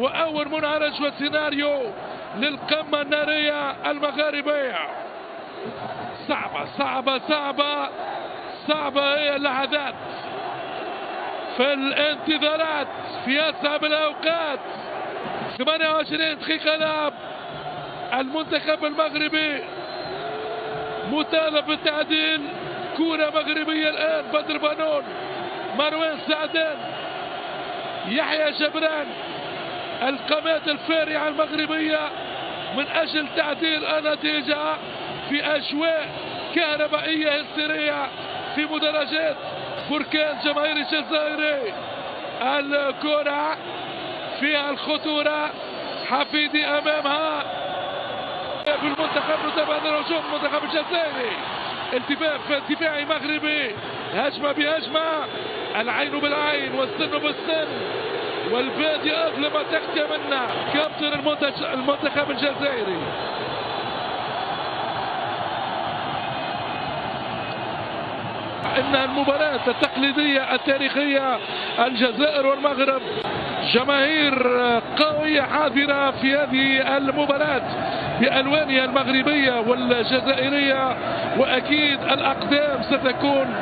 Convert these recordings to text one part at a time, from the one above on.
وأول منعرج وسيناريو للقمة النارية المغاربية. صعبة صعبة صعبة صعبة هي اللحظات في الانتظارات في أصعب الأوقات. 28 دقيقة لعب، المنتخب المغربي مطالب بالتعديل. كرة مغربية الآن، بدر بنون، مروان سعدان، يحيى جبران، القامات الفارعة المغربية من أجل تعديل النتيجة في أجواء كهربائية هستيرية في مدرجات بركان جماهير الجزائري. الكرة فيها الخطورة، حفيدي أمامها بالمنتخب متبادل الهجوم المنتخب الجزائري. التفاف دفاعي مغربي، هجمة بهجمة، العين بالعين والسن بالسن والبادي أغلى ما تحكي منا كابتن المنتخب الجزائري. إن المباراة التقليدية التاريخية الجزائر والمغرب، جماهير قوية حاضرة في هذه المباراة بألوانها المغربية والجزائرية، وأكيد الأقدام ستكون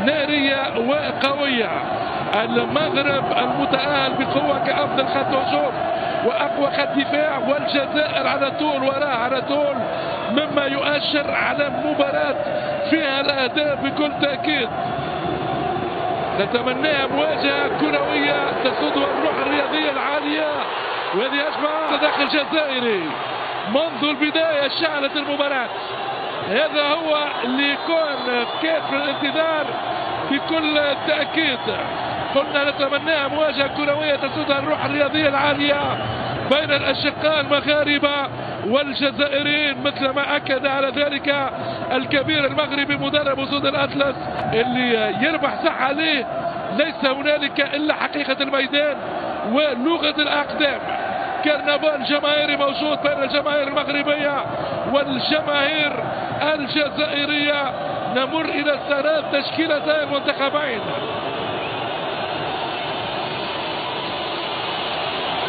نارية وقوية. المغرب المتأهل بقوة كأفضل خط هجوم وأقوى خط دفاع، والجزائر على طول وراه على طول، مما يؤشر على مباراة فيها الأهداف بكل تأكيد. نتمناها مواجهة كروية تسودها الروح الرياضية العالية، وهذه أجمع تدخل جزائري منذ البداية شعلت المباراة. هذا هو اللي يكون كيف الانتظار بكل تأكيد. قلنا نتمناها مواجهة كروية تسودها الروح الرياضية العالية بين الأشقاء المغاربة والجزائريين، مثل ما أكد على ذلك الكبير المغربي مدرب أسود الأطلس، اللي يربح صح عليه ليس هنالك إلا حقيقة الميدان ولغة الأقدام. كرنفال جماهيري موجود بين الجماهير المغربية والجماهير الجزائرية. نمر إلى استعراض تشكيلتي المنتخبين.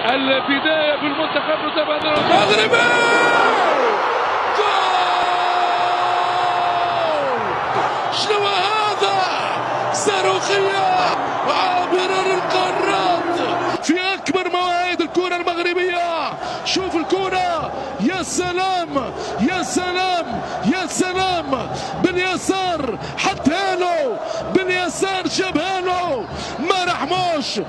البداية بالمنتخب متبادل المغربي، جول! شنو هذا؟ صاروخية عابرة للقارات في أكبر مواعيد الكرة المغربية. شوف الكرة، يا سلام يا سلام يا سلام، باليسار حطها له، باليسار جابها له، ما رحموش.